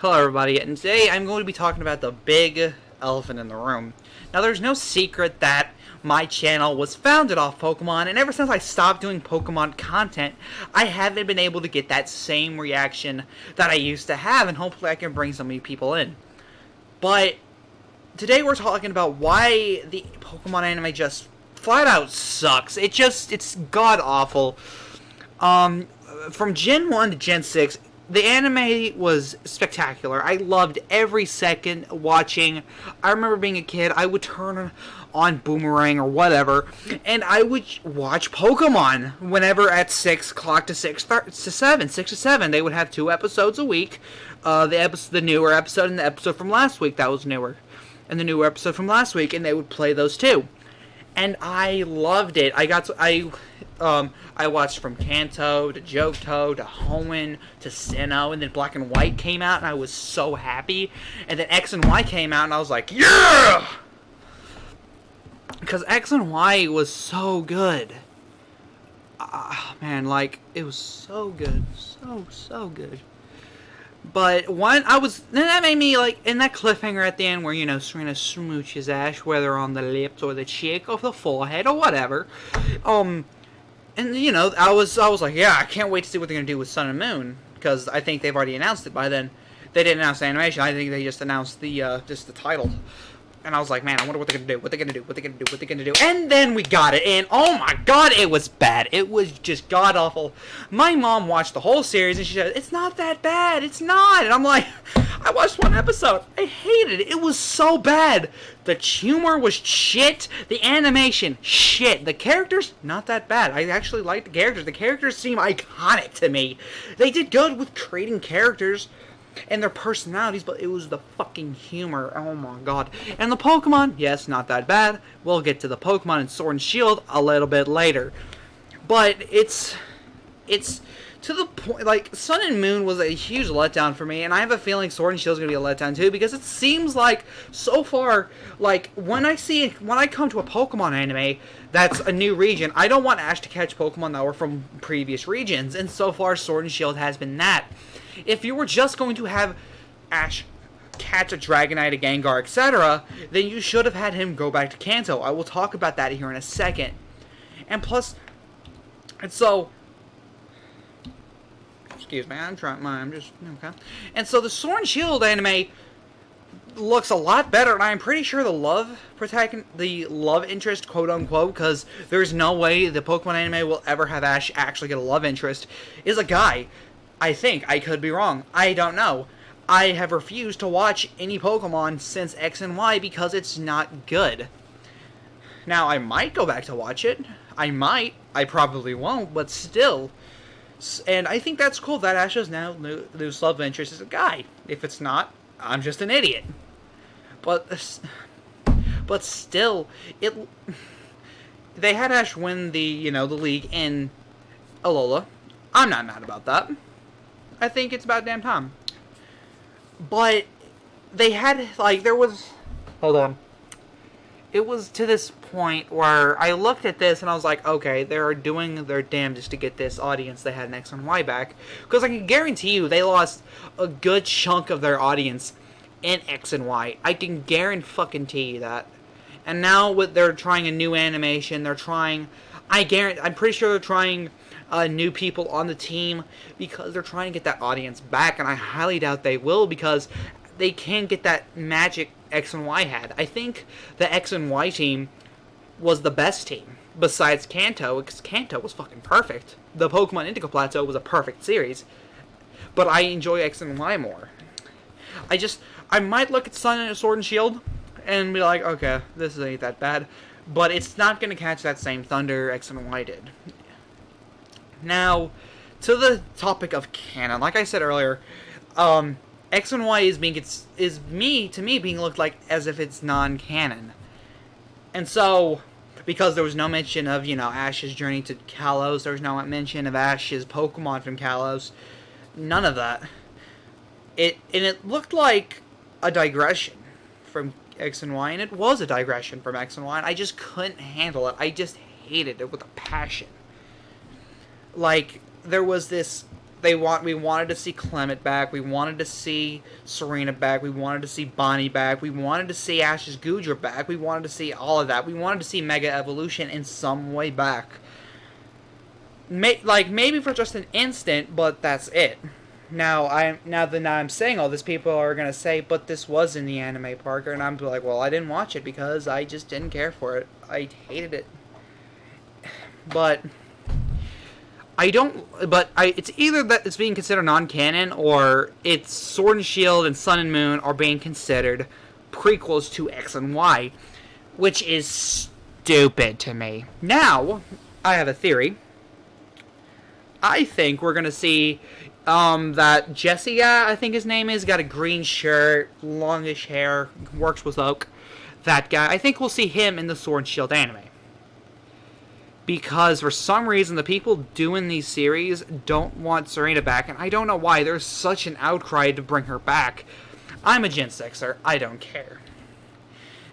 Hello everybody, and today I'm going to be talking about the big elephant in the room. Now there's no secret that my channel was founded off Pokemon, and ever since I stopped doing Pokemon content, I haven't been able to get that same reaction that I used to have, and hopefully I can bring some of you people in. But today we're talking about why the Pokemon anime just flat out sucks. It's god awful. From Gen 1 to Gen 6, the anime was spectacular. I loved every second watching. I remember being a kid, I would turn on Boomerang or whatever, and I would watch Pokemon whenever at 6 o'clock to 6 to 7. They would have 2 episodes a week. The newer episode and the episode from last week, that was newer. And the newer episode from last week, and they would play those too. And I loved it. I watched from Kanto to Johto to Hoenn to Sinnoh, and then Black and White came out, and I was so happy. And then X and Y came out, and I was like, yeah! Because X and Y was so good. Man, like, it was so good. So good. But that made me, like, in that cliffhanger at the end where, Serena smooches Ash, whether on the lips or the cheek or the forehead or whatever. And, I was like, yeah, I can't wait to see what they're going to do with Sun and Moon, because I think they've already announced it by then. They didn't announce the animation, I think they just announced just the title. And I was like, man, I wonder what they're going to do. And then we got it, and oh my god, it was bad. It was just god-awful. My mom watched the whole series, and she said, it's not that bad, it's not. And I'm like, I watched one episode. I hated it. It was so bad. The humor was shit. The animation, shit. The characters, not that bad. I actually like the characters. The characters seem iconic to me. They did good with creating characters and their personalities, but it was the fucking humor. Oh my god. And the Pokemon, yes, not that bad. We'll get to the Pokemon in Sword and Shield a little bit later. But it's to the point, like, Sun and Moon was a huge letdown for me, and I have a feeling Sword and Shield is going to be a letdown too, because it seems like, so far, like, when I come to a Pokemon anime that's a new region, I don't want Ash to catch Pokemon that were from previous regions, and so far Sword and Shield has been that. If you were just going to have Ash catch a Dragonite, a Gengar, etc., then you should have had him go back to Kanto. I will talk about that here in a second. And plus, and so, excuse me, okay. And so the Sword and Shield anime looks a lot better, and I'm pretty sure the love interest, quote unquote, because there's no way the Pokemon anime will ever have Ash actually get a love interest, is a guy. I think. I could be wrong. I don't know. I have refused to watch any Pokemon since X and Y because it's not good. Now, I might go back to watch it. I might. I probably won't, but still. And I think that's cool that Ash is now lose love interest as a guy. If it's not, I'm just an idiot. But still, they had Ash win the league in Alola. I'm not mad about that. I think it's about damn time. But they had, like, hold on. It was to this point where I looked at this and I was like, okay, they're doing their damnedest to get this audience they had in X and Y back. Because I can guarantee you they lost a good chunk of their audience in X and Y. I can guarantee you that. And now they're trying a new animation, I'm pretty sure they're trying new people on the team because they're trying to get that audience back, and I highly doubt they will because they can't get that magic X and Y had. I think the X and Y team was the best team besides Kanto, because Kanto was fucking perfect. The Pokemon Indigo Plateau was a perfect series, but I enjoy X and Y more. I might look at Sun and Sword and Shield and be like, okay, this ain't that bad, but it's not going to catch that same thunder X and Y did. Now, to the topic of canon, like I said earlier, X and Y is being looked like as if it's non-canon. And so, because there was no mention of, Ash's journey to Kalos, there was no mention of Ash's Pokemon from Kalos, none of that. It looked like a digression from X and Y, and it was a digression from X and Y, and I just couldn't handle it. I just hated it with a passion. Like, there was we wanted to see Clement back. We wanted to see Serena back. We wanted to see Bonnie back. We wanted to see Ashes Gujra back. We wanted to see all of that. We wanted to see Mega Evolution in some way back. Maybe for just an instant, but that's it. Now that I'm saying all this, people are gonna say, "But this was in the anime, Parker," and I'm like, "Well, I didn't watch it because I just didn't care for it. I hated it." But it's either that it's being considered non-canon, or it's Sword and Shield and Sun and Moon are being considered prequels to X and Y, which is stupid to me. Now, I have a theory. I think we're gonna see that Jesse guy, I think his name is, got a green shirt, longish hair, works with Oak. That guy, I think we'll see him in the Sword and Shield anime. Because for some reason, the people doing these series don't want Serena back, and I don't know why. There's such an outcry to bring her back. I'm a Gen 6er, I don't care.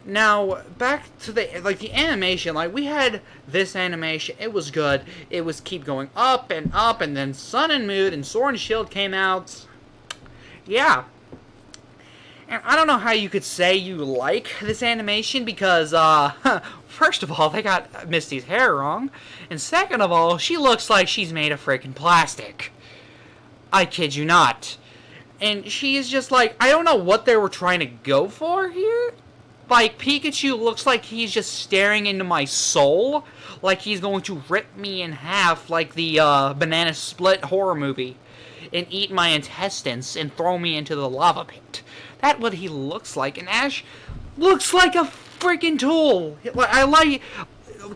Now, back to the animation, we had this animation, it was good, it was keep going up, and then Sun and Moon and Sword and Shield came out. Yeah. And I don't know how you could say you like this animation, because, first of all, they got Misty's hair wrong, and second of all, she looks like she's made of freaking plastic. I kid you not. And she is just I don't know what they were trying to go for here. Pikachu looks like he's just staring into my soul, like he's going to rip me in half like the Banana Split horror movie, and eat my intestines and throw me into the lava pit. That's what he looks like, and Ash looks like a freaking tool.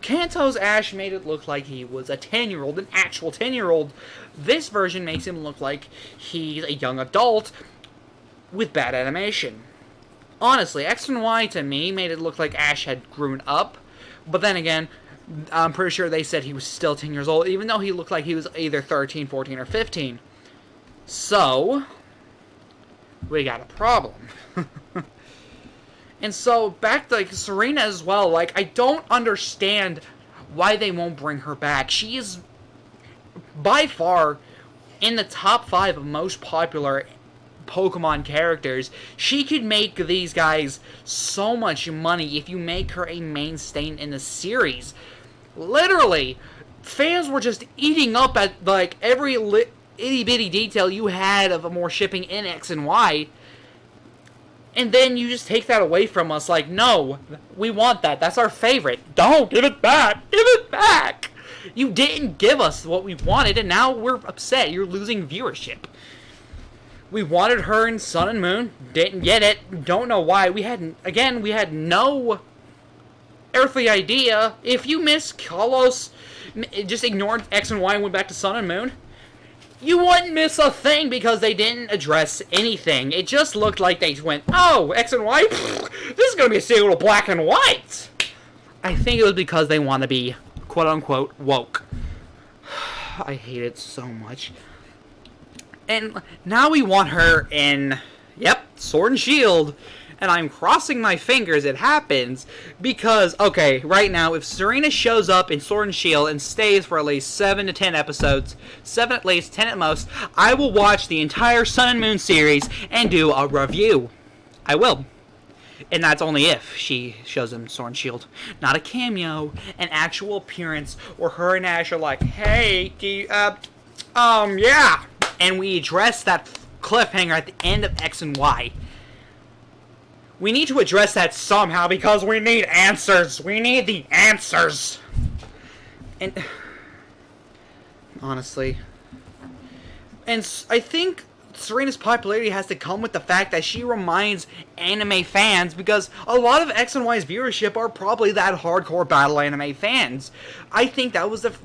Kanto's Ash made it look like he was a 10-year-old, an actual 10-year-old. This version makes him look like he's a young adult with bad animation. Honestly, X and Y to me made it look like Ash had grown up, but then again, I'm pretty sure they said he was still 10 years old, even though he looked like he was either 13, 14, or 15. So, we got a problem. And so, back to Serena as well, I don't understand why they won't bring her back. She is, by far, in the top 5 of most popular Pokemon characters. She could make these guys so much money if you make her a mainstay in the series. Literally, fans were just eating up at every itty bitty detail you had of more shipping in X and Y, and then you just take that away from us. No, we want that. That's our favorite. Don't give it back. Give it back. You didn't give us what we wanted, and now we're upset. You're losing viewership. We wanted her in Sun and Moon. Didn't get it. Don't know why. We had no earthly idea. If you missed Kalos, just ignored X and Y and went back to Sun and Moon, you wouldn't miss a thing because they didn't address anything. It just looked like they went, "Oh, X and Y? This is going to be a sequel to Black and White." I think it was because they want to be, quote-unquote, woke. I hate it so much. And now we want her in, Sword and Shield. And I'm crossing my fingers it happens, because, okay, right now, if Serena shows up in Sword and Shield and stays for at least 7 to 10 episodes, 7 at least, 10 at most, I will watch the entire Sun and Moon series and do a review. I will. And that's only if she shows up in Sword and Shield. Not a cameo, an actual appearance where her and Ash are like, "Hey, yeah." And we address that cliffhanger at the end of X and Y. We need to address that somehow because we need answers. We need the answers. And honestly, and I think Serena's popularity has to come with the fact that she reminds anime fans, because a lot of X and Y's viewership are probably that hardcore battle anime fans. I think that was the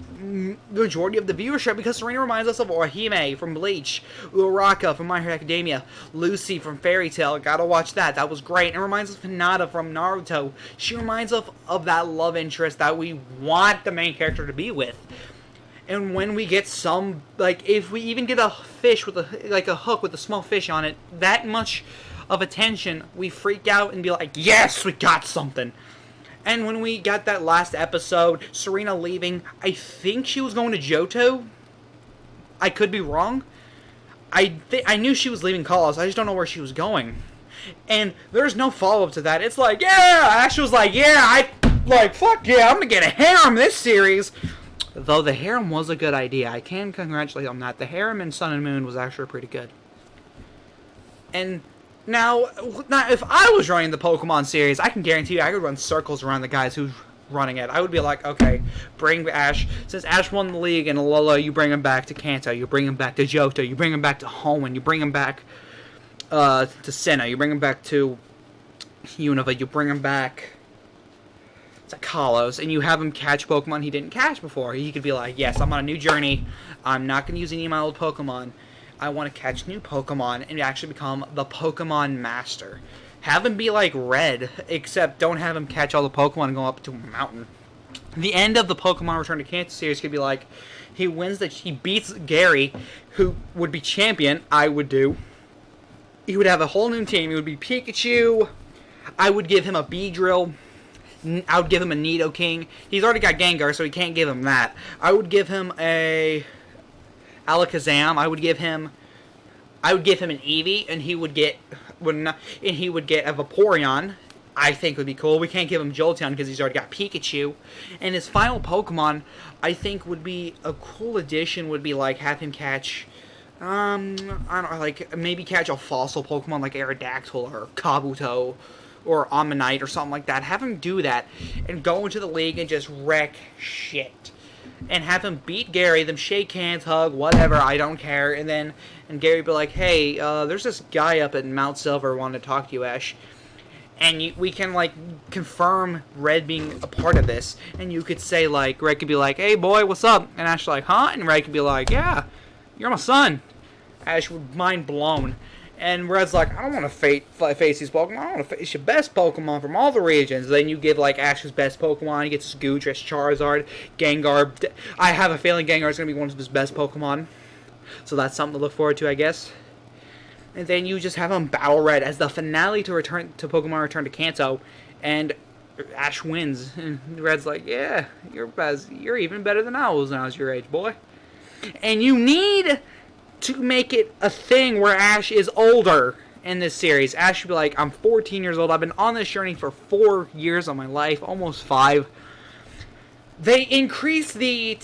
majority of the viewership, because Serena reminds us of Orihime from Bleach, Uraraka from My Hero Academia, Lucy from Fairy Tail, gotta watch that, that was great, and reminds us of Hinata from Naruto. She reminds us of that love interest that we want the main character to be with. And when we get some, if we even get a fish with a hook with a small fish on it, that much of attention, we freak out and be like, yes, we got something. And when we got that last episode, Serena leaving, I think she was going to Johto. I could be wrong. I knew she was leaving Kalos. I just don't know where she was going. And there's no follow-up to that. It's like, yeah, Ash was like, yeah, fuck yeah, I'm gonna get a harem this series. Though the harem was a good idea. I can congratulate on that. The harem in Sun and Moon was actually pretty good. And now if I was running the Pokemon series, I can guarantee you I could run circles around the guys who's running it. I would be like, okay, bring Ash. Since Ash won the league in Alola, you bring him back to Kanto. You bring him back to Johto. You bring him back to Hoenn. You bring him back to Sinnoh. You bring him back to Unova. You bring him back to Kalos. And you have him catch Pokemon he didn't catch before. He could be like, yes, I'm on a new journey. I'm not going to use any of my old Pokemon. I want to catch new Pokemon and actually become the Pokemon Master. Have him be like Red, except don't have him catch all the Pokemon and go up to a mountain. The end of the Pokemon Return to Kanto series could be like, he beats Gary, who would be champion, I would do. He would have a whole new team. It would be Pikachu. I would give him a Beedrill. I would give him a Nidoking. He's already got Gengar, so he can't give him that. I would give him a Alakazam. I would give him an Eevee, and he would get a Vaporeon. I think would be cool. We can't give him Jolteon because he's already got Pikachu. And his final Pokemon, I think, would be a cool addition. Would be like have him catch, I don't know, like maybe catch a fossil Pokemon like Aerodactyl or Kabuto or Ammonite or something like that. Have him do that and go into the league and just wreck shit. And have him beat Gary, them shake hands, hug, whatever, I don't care. And Gary be like, hey, there's this guy up at Mount Silver wanting to talk to you, Ash. And we can, like, confirm Red being a part of this. And you could say, like, Red could be like, hey, boy, what's up? And Ash like, huh? And Red could be like, yeah, you're my son. Ash would mind blown. And Red's like, I don't want to face these Pokemon. I want to face your best Pokemon from all the regions. Then you give, like, Ash's best Pokemon. He gets Scoodress, Charizard, Gengar. I have a feeling Gengar's going to be one of his best Pokemon. So that's something to look forward to, I guess. And then you just have him battle Red as the finale to Pokemon Return to Kanto. And Ash wins. And Red's like, yeah, you're even better than I was when I was your age, boy. And you need to make it a thing where Ash is older in this series. Ash should be like, I'm 14 years old. I've been on this journey for 4 years of my life, almost 5. They increased the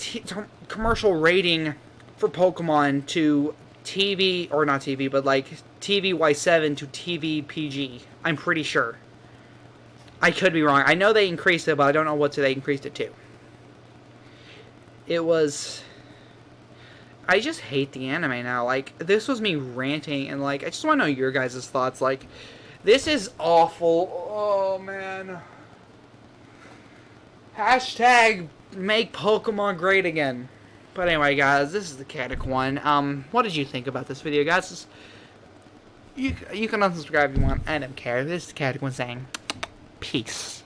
commercial rating for Pokemon to TV, or not TV, but like TVY7 to TV PG. I'm pretty sure. I could be wrong. I know they increased it, but I don't know what they increased it to. It was... I just hate the anime now. Like, this was me ranting, and, like, I just want to know your guys' thoughts. Like, this is awful. Oh, man. Hashtag make Pokemon great again. But anyway, guys, this is the Caddick one. What did you think about this video, guys? You can unsubscribe if you want. I don't care. This is the Caddick one saying, peace.